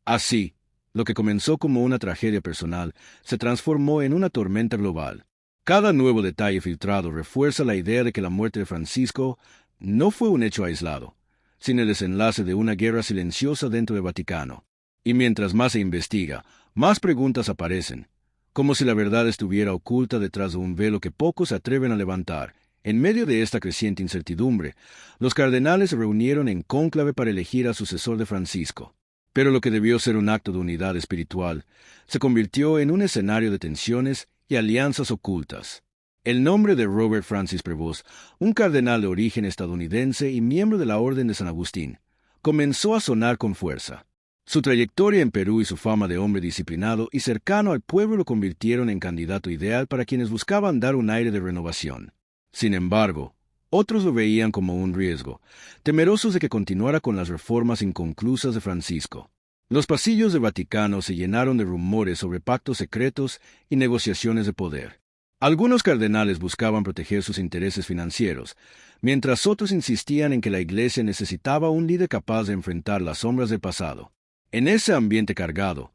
Así, lo que comenzó como una tragedia personal se transformó en una tormenta global. Cada nuevo detalle filtrado refuerza la idea de que la muerte de Francisco no fue un hecho aislado, sino el desenlace de una guerra silenciosa dentro del Vaticano. Y mientras más se investiga, más preguntas aparecen, como si la verdad estuviera oculta detrás de un velo que pocos se atreven a levantar. En medio de esta creciente incertidumbre, los cardenales se reunieron en cónclave para elegir al sucesor de Francisco. Pero lo que debió ser un acto de unidad espiritual se convirtió en un escenario de tensiones y alianzas ocultas. El nombre de Robert Francis Prevost, un cardenal de origen estadounidense y miembro de la Orden de San Agustín, comenzó a sonar con fuerza. Su trayectoria en Perú y su fama de hombre disciplinado y cercano al pueblo lo convirtieron en candidato ideal para quienes buscaban dar un aire de renovación. Sin embargo, otros lo veían como un riesgo, temerosos de que continuara con las reformas inconclusas de Francisco. Los pasillos del Vaticano se llenaron de rumores sobre pactos secretos y negociaciones de poder. Algunos cardenales buscaban proteger sus intereses financieros, mientras otros insistían en que la Iglesia necesitaba un líder capaz de enfrentar las sombras del pasado. En ese ambiente cargado,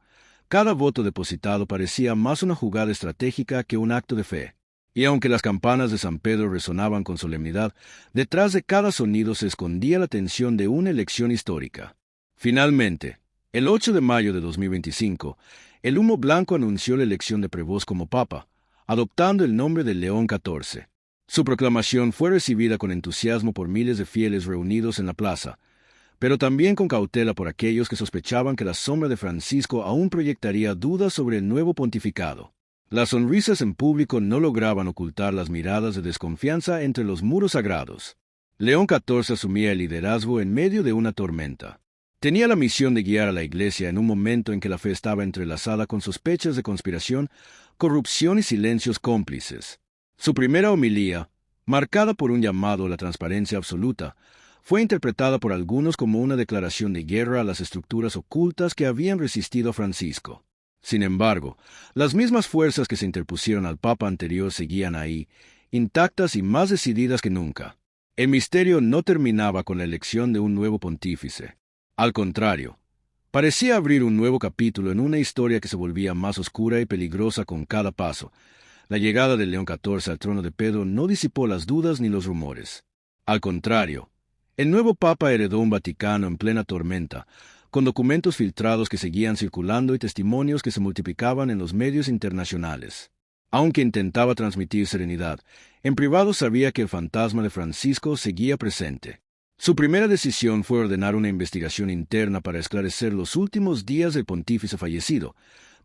cada voto depositado parecía más una jugada estratégica que un acto de fe. Y aunque las campanas de San Pedro resonaban con solemnidad, detrás de cada sonido se escondía la tensión de una elección histórica. Finalmente, el 8 de mayo de 2025, el humo blanco anunció la elección de Prevost como papa, adoptando el nombre de León XIV. Su proclamación fue recibida con entusiasmo por miles de fieles reunidos en la plaza, pero también con cautela por aquellos que sospechaban que la sombra de Francisco aún proyectaría dudas sobre el nuevo pontificado. Las sonrisas en público no lograban ocultar las miradas de desconfianza entre los muros sagrados. León XIV asumía el liderazgo en medio de una tormenta. Tenía la misión de guiar a la Iglesia en un momento en que la fe estaba entrelazada con sospechas de conspiración, corrupción y silencios cómplices. Su primera homilía, marcada por un llamado a la transparencia absoluta, fue interpretada por algunos como una declaración de guerra a las estructuras ocultas que habían resistido a Francisco. Sin embargo, las mismas fuerzas que se interpusieron al Papa anterior seguían ahí, intactas y más decididas que nunca. El misterio no terminaba con la elección de un nuevo pontífice. Al contrario, parecía abrir un nuevo capítulo en una historia que se volvía más oscura y peligrosa con cada paso. La llegada de León XIV al trono de Pedro no disipó las dudas ni los rumores. Al contrario, el nuevo Papa heredó un Vaticano en plena tormenta, con documentos filtrados que seguían circulando y testimonios que se multiplicaban en los medios internacionales. Aunque intentaba transmitir serenidad, en privado sabía que el fantasma de Francisco seguía presente. Su primera decisión fue ordenar una investigación interna para esclarecer los últimos días del pontífice fallecido,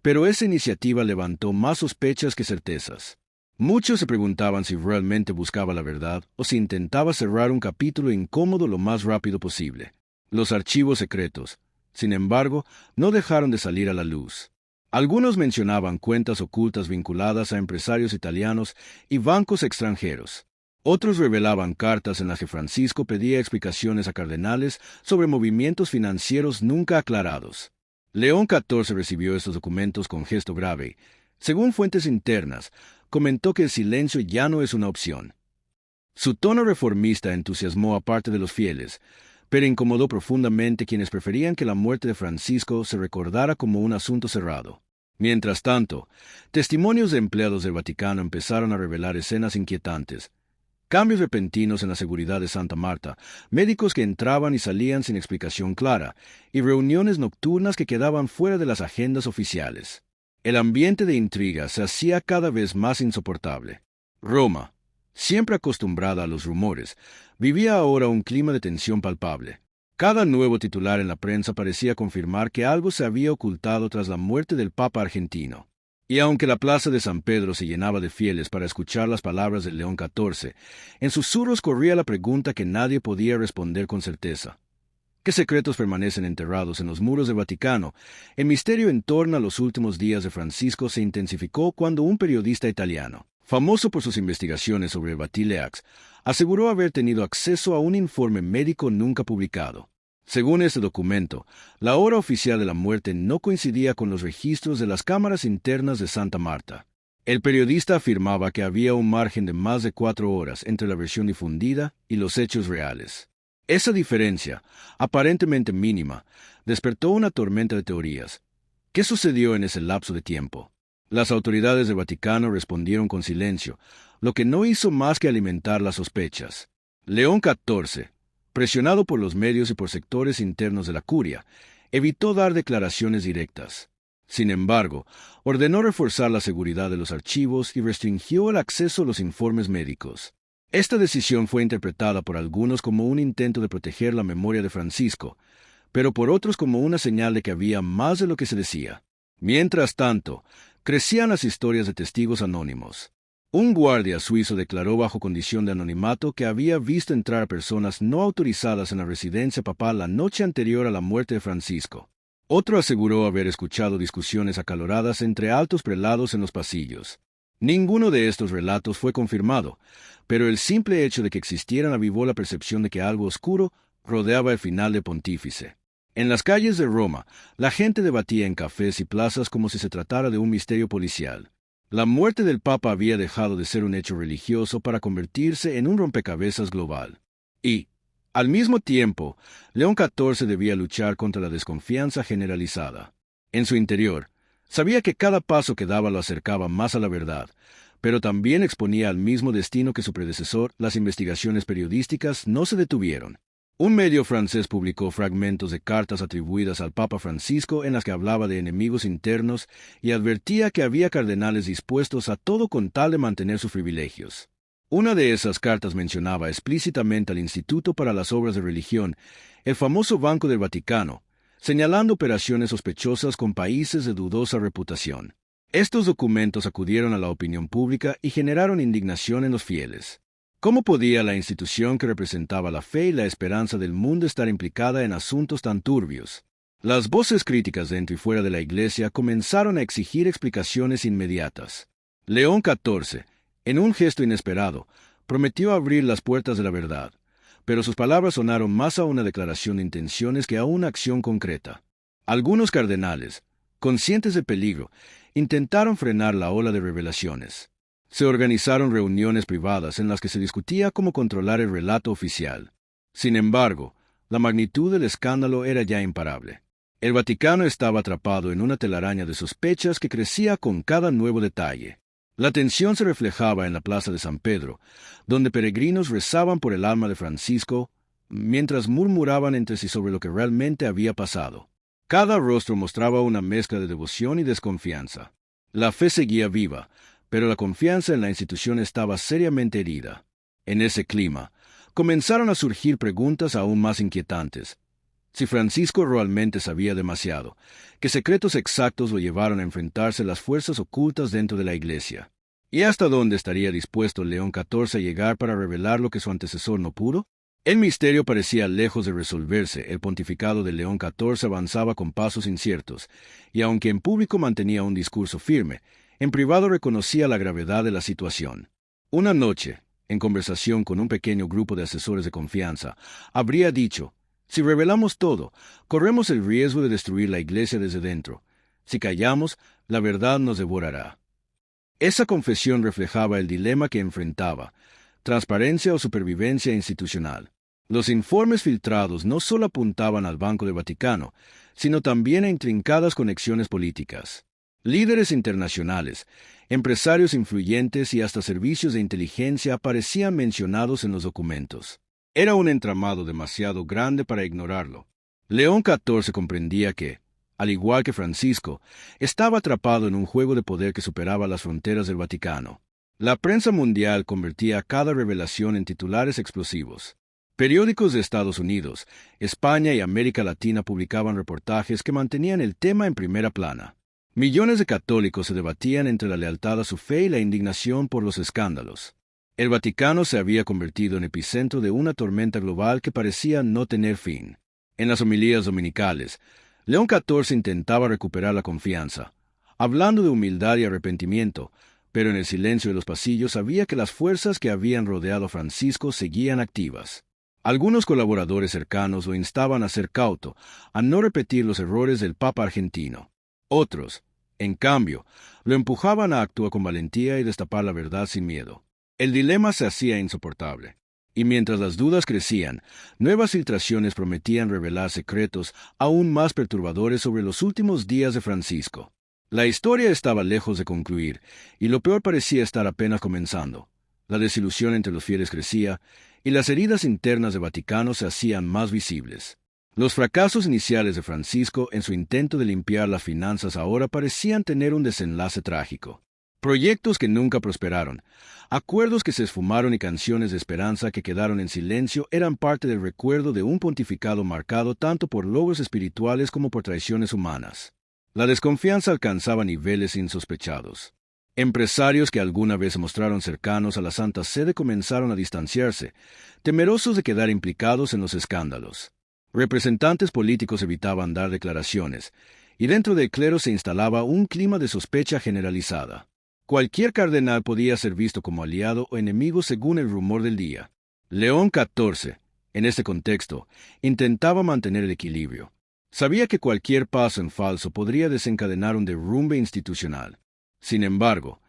pero esa iniciativa levantó más sospechas que certezas. Muchos se preguntaban si realmente buscaba la verdad o si intentaba cerrar un capítulo incómodo lo más rápido posible. Los archivos secretos, sin embargo, no dejaron de salir a la luz. Algunos mencionaban cuentas ocultas vinculadas a empresarios italianos y bancos extranjeros. Otros revelaban cartas en las que Francisco pedía explicaciones a cardenales sobre movimientos financieros nunca aclarados. León XIV recibió estos documentos con gesto grave. Según fuentes internas, comentó que el silencio ya no es una opción. Su tono reformista entusiasmó a parte de los fieles, pero incomodó profundamente quienes preferían que la muerte de Francisco se recordara como un asunto cerrado. Mientras tanto, testimonios de empleados del Vaticano empezaron a revelar escenas inquietantes. Cambios repentinos en la seguridad de Santa Marta, médicos que entraban y salían sin explicación clara, y reuniones nocturnas que quedaban fuera de las agendas oficiales. El ambiente de intriga se hacía cada vez más insoportable. Roma, siempre acostumbrada a los rumores, vivía ahora un clima de tensión palpable. Cada nuevo titular en la prensa parecía confirmar que algo se había ocultado tras la muerte del Papa argentino. Y aunque la plaza de San Pedro se llenaba de fieles para escuchar las palabras de León XIV, en susurros corría la pregunta que nadie podía responder con certeza. ¿Qué secretos permanecen enterrados en los muros del Vaticano? El misterio en torno a los últimos días de Francisco se intensificó cuando un periodista italiano, famoso por sus investigaciones sobre el Batileax, aseguró haber tenido acceso a un informe médico nunca publicado. Según este documento, la hora oficial de la muerte no coincidía con los registros de las cámaras internas de Santa Marta. El periodista afirmaba que había un margen de más de 4 horas entre la versión difundida y los hechos reales. Esa diferencia, aparentemente mínima, despertó una tormenta de teorías. ¿Qué sucedió en ese lapso de tiempo? Las autoridades del Vaticano respondieron con silencio, lo que no hizo más que alimentar las sospechas. León XIV, presionado por los medios y por sectores internos de la curia, evitó dar declaraciones directas. Sin embargo, ordenó reforzar la seguridad de los archivos y restringió el acceso a los informes médicos. Esta decisión fue interpretada por algunos como un intento de proteger la memoria de Francisco, pero por otros como una señal de que había más de lo que se decía. Mientras tanto, crecían las historias de testigos anónimos. Un guardia suizo declaró bajo condición de anonimato que había visto entrar a personas no autorizadas en la residencia papal la noche anterior a la muerte de Francisco. Otro aseguró haber escuchado discusiones acaloradas entre altos prelados en los pasillos. Ninguno de estos relatos fue confirmado, pero el simple hecho de que existieran avivó la percepción de que algo oscuro rodeaba el final del pontífice. En las calles de Roma, la gente debatía en cafés y plazas como si se tratara de un misterio policial. La muerte del Papa había dejado de ser un hecho religioso para convertirse en un rompecabezas global. Y, al mismo tiempo, León XIV debía luchar contra la desconfianza generalizada. En su interior, sabía que cada paso que daba lo acercaba más a la verdad, pero también exponía al mismo destino que su predecesor. Las investigaciones periodísticas no se detuvieron. Un medio francés publicó fragmentos de cartas atribuidas al Papa Francisco en las que hablaba de enemigos internos y advertía que había cardenales dispuestos a todo con tal de mantener sus privilegios. Una de esas cartas mencionaba explícitamente al Instituto para las Obras de Religión, el famoso Banco del Vaticano, señalando operaciones sospechosas con países de dudosa reputación. Estos documentos acudieron a la opinión pública y generaron indignación en los fieles. ¿Cómo podía la institución que representaba la fe y la esperanza del mundo estar implicada en asuntos tan turbios? Las voces críticas dentro y fuera de la Iglesia comenzaron a exigir explicaciones inmediatas. León XIV, en un gesto inesperado, prometió abrir las puertas de la verdad, pero sus palabras sonaron más a una declaración de intenciones que a una acción concreta. Algunos cardenales, conscientes del peligro, intentaron frenar la ola de revelaciones. Se organizaron reuniones privadas en las que se discutía cómo controlar el relato oficial. Sin embargo, la magnitud del escándalo era ya imparable. El Vaticano estaba atrapado en una telaraña de sospechas que crecía con cada nuevo detalle. La tensión se reflejaba en la plaza de San Pedro, donde peregrinos rezaban por el alma de Francisco, mientras murmuraban entre sí sobre lo que realmente había pasado. Cada rostro mostraba una mezcla de devoción y desconfianza. La fe seguía viva, pero la confianza en la institución estaba seriamente herida. En ese clima, comenzaron a surgir preguntas aún más inquietantes. Si Francisco realmente sabía demasiado, ¿qué secretos exactos lo llevaron a enfrentarse a las fuerzas ocultas dentro de la Iglesia? ¿Y hasta dónde estaría dispuesto León XIV a llegar para revelar lo que su antecesor no pudo? El misterio parecía lejos de resolverse. El pontificado de León XIV avanzaba con pasos inciertos, y aunque en público mantenía un discurso firme, en privado reconocía la gravedad de la situación. Una noche, en conversación con un pequeño grupo de asesores de confianza, habría dicho: si revelamos todo, corremos el riesgo de destruir la Iglesia desde dentro. Si callamos, la verdad nos devorará. Esa confesión reflejaba el dilema que enfrentaba: transparencia o supervivencia institucional. Los informes filtrados no solo apuntaban al Banco del Vaticano, sino también a intrincadas conexiones políticas. Líderes internacionales, empresarios influyentes y hasta servicios de inteligencia aparecían mencionados en los documentos. Era un entramado demasiado grande para ignorarlo. León XIV comprendía que, al igual que Francisco, estaba atrapado en un juego de poder que superaba las fronteras del Vaticano. La prensa mundial convertía cada revelación en titulares explosivos. Periódicos de Estados Unidos, España y América Latina publicaban reportajes que mantenían el tema en primera plana. Millones de católicos se debatían entre la lealtad a su fe y la indignación por los escándalos. El Vaticano se había convertido en epicentro de una tormenta global que parecía no tener fin. En las homilías dominicales, León XIV intentaba recuperar la confianza, hablando de humildad y arrepentimiento, pero en el silencio de los pasillos sabía que las fuerzas que habían rodeado a Francisco seguían activas. Algunos colaboradores cercanos lo instaban a ser cauto, a no repetir los errores del Papa argentino. Otros, en cambio, lo empujaban a actuar con valentía y destapar la verdad sin miedo. El dilema se hacía insoportable. Y mientras las dudas crecían, nuevas filtraciones prometían revelar secretos aún más perturbadores sobre los últimos días de Francisco. La historia estaba lejos de concluir, y lo peor parecía estar apenas comenzando. La desilusión entre los fieles crecía, y las heridas internas de Vaticano se hacían más visibles. Los fracasos iniciales de Francisco en su intento de limpiar las finanzas ahora parecían tener un desenlace trágico. Proyectos que nunca prosperaron, acuerdos que se esfumaron y canciones de esperanza que quedaron en silencio eran parte del recuerdo de un pontificado marcado tanto por logros espirituales como por traiciones humanas. La desconfianza alcanzaba niveles insospechados. Empresarios que alguna vez se mostraron cercanos a la Santa Sede comenzaron a distanciarse, temerosos de quedar implicados en los escándalos. Representantes políticos evitaban dar declaraciones, y dentro del clero se instalaba un clima de sospecha generalizada. Cualquier cardenal podía ser visto como aliado o enemigo según el rumor del día. León XIV, en este contexto, intentaba mantener el equilibrio. Sabía que cualquier paso en falso podría desencadenar un derrumbe institucional. Sin embargo,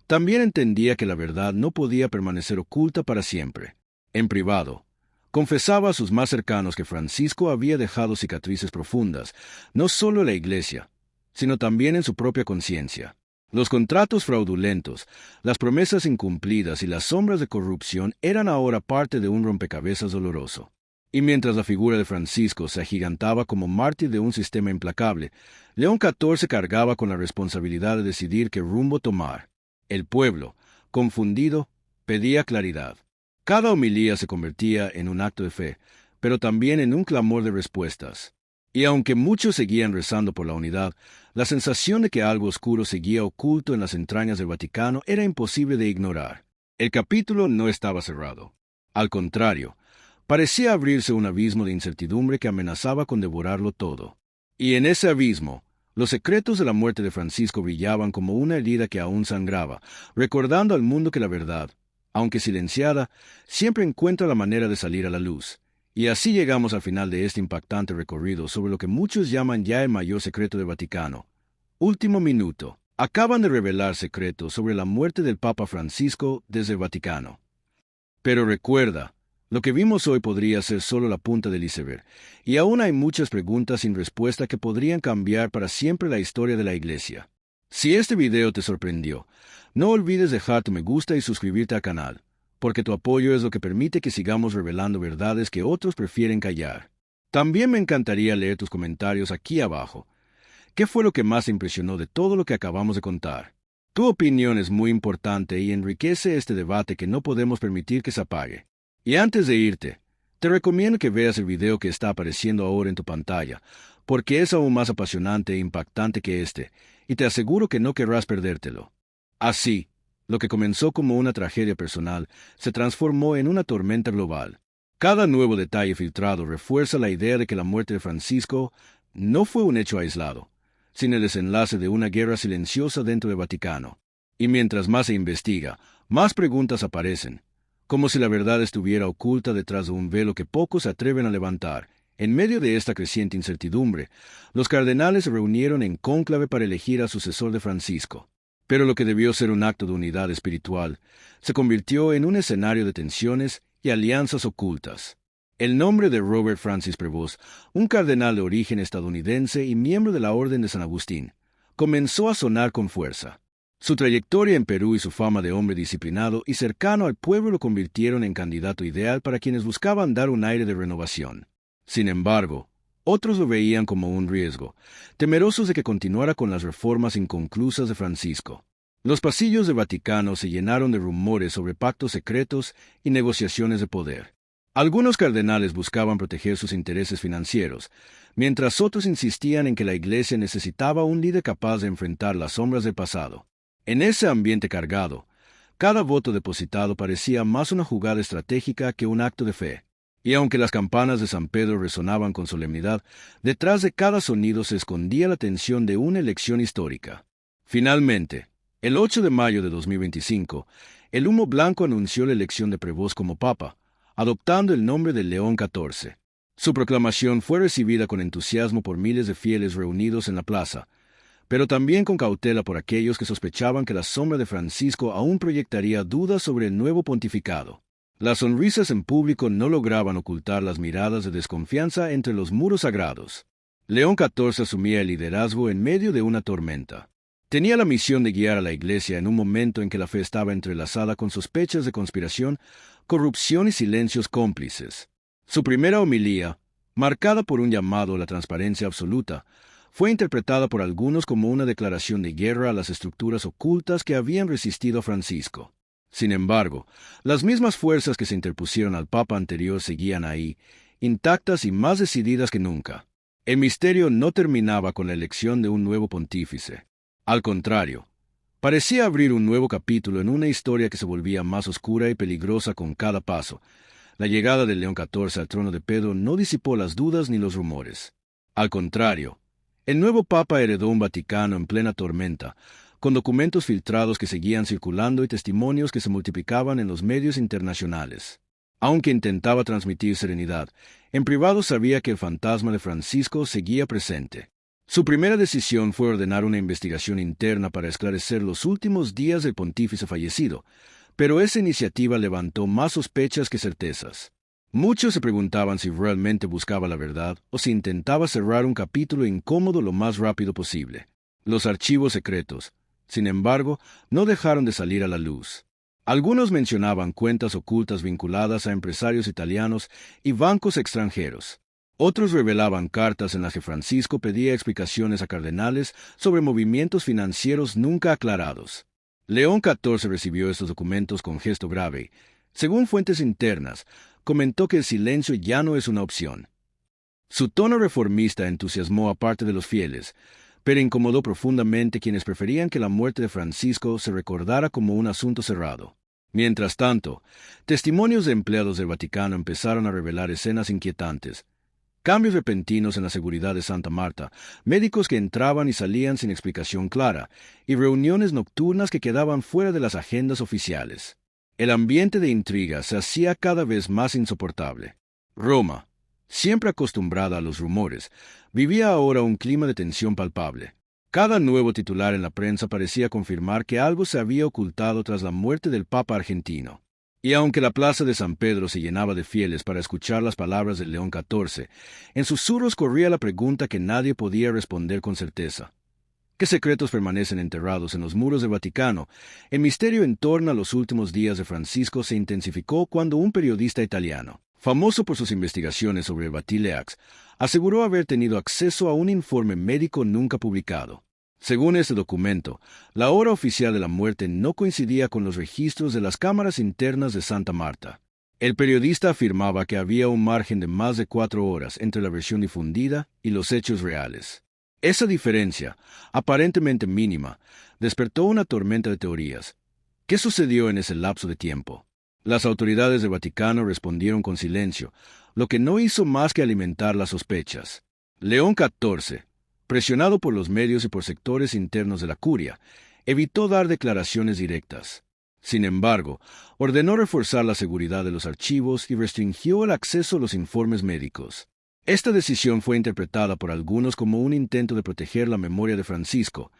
también entendía que la verdad no podía permanecer oculta para siempre. En privado, confesaba a sus más cercanos que Francisco había dejado cicatrices profundas, no solo en la Iglesia, sino también en su propia conciencia. Los contratos fraudulentos, las promesas incumplidas y las sombras de corrupción eran ahora parte de un rompecabezas doloroso. Y mientras la figura de Francisco se agigantaba como mártir de un sistema implacable, León XIV cargaba con la responsabilidad de decidir qué rumbo tomar. El pueblo, confundido, pedía claridad. Cada homilía se convertía en un acto de fe, pero también en un clamor de respuestas. Y aunque muchos seguían rezando por la unidad, la sensación de que algo oscuro seguía oculto en las entrañas del Vaticano era imposible de ignorar. El capítulo no estaba cerrado. Al contrario, parecía abrirse un abismo de incertidumbre que amenazaba con devorarlo todo. Y en ese abismo, los secretos de la muerte de Francisco brillaban como una herida que aún sangraba, recordando al mundo que la verdad, aunque silenciada, siempre encuentra la manera de salir a la luz. Y así llegamos al final de este impactante recorrido sobre lo que muchos llaman ya el mayor secreto del Vaticano. Último minuto. Acaban de revelar secretos sobre la muerte del Papa Francisco desde el Vaticano. Pero recuerda, lo que vimos hoy podría ser solo la punta del iceberg, y aún hay muchas preguntas sin respuesta que podrían cambiar para siempre la historia de la Iglesia. Si este video te sorprendió, no olvides dejar tu me gusta y suscribirte al canal, porque tu apoyo es lo que permite que sigamos revelando verdades que otros prefieren callar. También me encantaría leer tus comentarios aquí abajo. ¿Qué fue lo que más te impresionó de todo lo que acabamos de contar? Tu opinión es muy importante y enriquece este debate que no podemos permitir que se apague. Y antes de irte, te recomiendo que veas el video que está apareciendo ahora en tu pantalla, porque es aún más apasionante e impactante que este, y te aseguro que no querrás perdértelo. Así, lo que comenzó como una tragedia personal se transformó en una tormenta global. Cada nuevo detalle filtrado refuerza la idea de que la muerte de Francisco no fue un hecho aislado, sino el desenlace de una guerra silenciosa dentro del Vaticano. Y mientras más se investiga, más preguntas aparecen, como si la verdad estuviera oculta detrás de un velo que pocos se atreven a levantar. En medio de esta creciente incertidumbre, los cardenales se reunieron en cónclave para elegir al sucesor de Francisco. Pero lo que debió ser un acto de unidad espiritual se convirtió en un escenario de tensiones y alianzas ocultas. El nombre de Robert Francis Prevost, un cardenal de origen estadounidense y miembro de la Orden de San Agustín, comenzó a sonar con fuerza. Su trayectoria en Perú y su fama de hombre disciplinado y cercano al pueblo lo convirtieron en candidato ideal para quienes buscaban dar un aire de renovación. Sin embargo, otros lo veían como un riesgo, temerosos de que continuara con las reformas inconclusas de Francisco. Los pasillos del Vaticano se llenaron de rumores sobre pactos secretos y negociaciones de poder. Algunos cardenales buscaban proteger sus intereses financieros, mientras otros insistían en que la Iglesia necesitaba un líder capaz de enfrentar las sombras del pasado. En ese ambiente cargado, cada voto depositado parecía más una jugada estratégica que un acto de fe. Y aunque las campanas de San Pedro resonaban con solemnidad, detrás de cada sonido se escondía la tensión de una elección histórica. Finalmente, el 8 de mayo de 2025, el humo blanco anunció la elección de Prevost como papa, adoptando el nombre de León XIV. Su proclamación fue recibida con entusiasmo por miles de fieles reunidos en la plaza, pero también con cautela por aquellos que sospechaban que la sombra de Francisco aún proyectaría dudas sobre el nuevo pontificado. Las sonrisas en público no lograban ocultar las miradas de desconfianza entre los muros sagrados. León XIV asumía el liderazgo en medio de una tormenta. Tenía la misión de guiar a la Iglesia en un momento en que la fe estaba entrelazada con sospechas de conspiración, corrupción y silencios cómplices. Su primera homilía, marcada por un llamado a la transparencia absoluta, fue interpretada por algunos como una declaración de guerra a las estructuras ocultas que habían resistido a Francisco. Sin embargo, las mismas fuerzas que se interpusieron al Papa anterior seguían ahí, intactas y más decididas que nunca. El misterio no terminaba con la elección de un nuevo pontífice. Al contrario, parecía abrir un nuevo capítulo en una historia que se volvía más oscura y peligrosa con cada paso. La llegada de León XIV al trono de Pedro no disipó las dudas ni los rumores. Al contrario, el nuevo Papa heredó un Vaticano en plena tormenta, con documentos filtrados que seguían circulando y testimonios que se multiplicaban en los medios internacionales. Aunque intentaba transmitir serenidad, en privado sabía que el fantasma de Francisco seguía presente. Su primera decisión fue ordenar una investigación interna para esclarecer los últimos días del pontífice fallecido, pero esa iniciativa levantó más sospechas que certezas. Muchos se preguntaban si realmente buscaba la verdad o si intentaba cerrar un capítulo incómodo lo más rápido posible. Los archivos secretos, sin embargo, no dejaron de salir a la luz. Algunos mencionaban cuentas ocultas vinculadas a empresarios italianos y bancos extranjeros. Otros revelaban cartas en las que Francisco pedía explicaciones a cardenales sobre movimientos financieros nunca aclarados. León XIV recibió estos documentos con gesto grave. Según fuentes internas, comentó que el silencio ya no es una opción. Su tono reformista entusiasmó a parte de los fieles, pero incomodó profundamente quienes preferían que la muerte de Francisco se recordara como un asunto cerrado. Mientras tanto, testimonios de empleados del Vaticano empezaron a revelar escenas inquietantes. Cambios repentinos en la seguridad de Santa Marta, médicos que entraban y salían sin explicación clara, y reuniones nocturnas que quedaban fuera de las agendas oficiales. El ambiente de intriga se hacía cada vez más insoportable. Roma, siempre acostumbrada a los rumores, vivía ahora un clima de tensión palpable. Cada nuevo titular en la prensa parecía confirmar que algo se había ocultado tras la muerte del Papa argentino. Y aunque la plaza de San Pedro se llenaba de fieles para escuchar las palabras de León XIV, en susurros corría la pregunta que nadie podía responder con certeza. ¿Qué secretos permanecen enterrados en los muros del Vaticano? El misterio en torno a los últimos días de Francisco se intensificó cuando un periodista italiano, famoso por sus investigaciones sobre el Batileax, aseguró haber tenido acceso a un informe médico nunca publicado. Según este documento, la hora oficial de la muerte no coincidía con los registros de las cámaras internas de Santa Marta. El periodista afirmaba que había un margen de más de 4 horas entre la versión difundida y los hechos reales. Esa diferencia, aparentemente mínima, despertó una tormenta de teorías. ¿Qué sucedió en ese lapso de tiempo? Las autoridades del Vaticano respondieron con silencio, lo que no hizo más que alimentar las sospechas. León XIV, presionado por los medios y por sectores internos de la curia, evitó dar declaraciones directas. Sin embargo, ordenó reforzar la seguridad de los archivos y restringió el acceso a los informes médicos. Esta decisión fue interpretada por algunos como un intento de proteger la memoria de Francisco,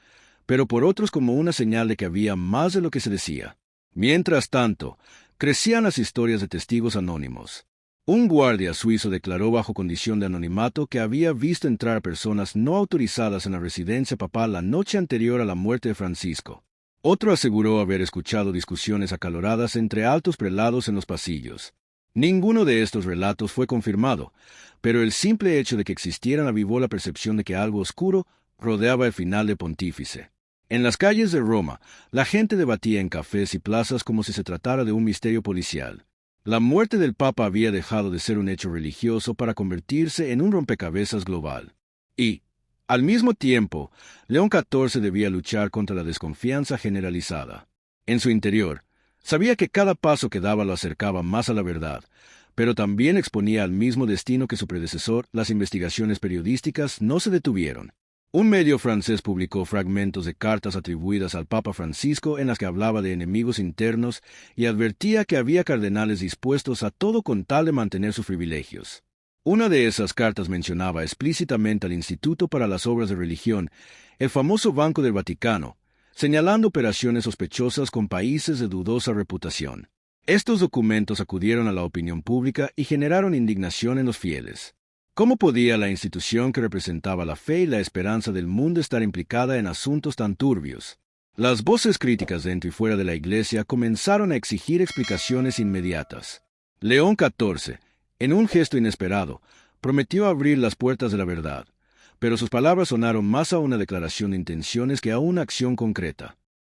pero por otros como una señal de que había más de lo que se decía. Mientras tanto, crecían las historias de testigos anónimos. Un guardia suizo declaró bajo condición de anonimato que había visto entrar personas no autorizadas en la residencia papal la noche anterior a la muerte de Francisco. Otro aseguró haber escuchado discusiones acaloradas entre altos prelados en los pasillos. Ninguno de estos relatos fue confirmado, pero el simple hecho de que existieran avivó la percepción de que algo oscuro rodeaba el final del pontífice. En las calles de Roma, la gente debatía en cafés y plazas como si se tratara de un misterio policial. La muerte del Papa había dejado de ser un hecho religioso para convertirse en un rompecabezas global. Y, al mismo tiempo, León XIV debía luchar contra la desconfianza generalizada. En su interior, sabía que cada paso que daba lo acercaba más a la verdad, pero también exponía al mismo destino que su predecesor. Las investigaciones periodísticas no se detuvieron. Un medio francés publicó fragmentos de cartas atribuidas al Papa Francisco en las que hablaba de enemigos internos y advertía que había cardenales dispuestos a todo con tal de mantener sus privilegios. Una de esas cartas mencionaba explícitamente al Instituto para las Obras de Religión, el famoso Banco del Vaticano, señalando operaciones sospechosas con países de dudosa reputación. Estos documentos acudieron a la opinión pública y generaron indignación en los fieles. ¿Cómo podía la institución que representaba la fe y la esperanza del mundo estar implicada en asuntos tan turbios? Las voces críticas dentro y fuera de la Iglesia comenzaron a exigir explicaciones inmediatas. León XIV, en un gesto inesperado, prometió abrir las puertas de la verdad, pero sus palabras sonaron más a una declaración de intenciones que a una acción concreta.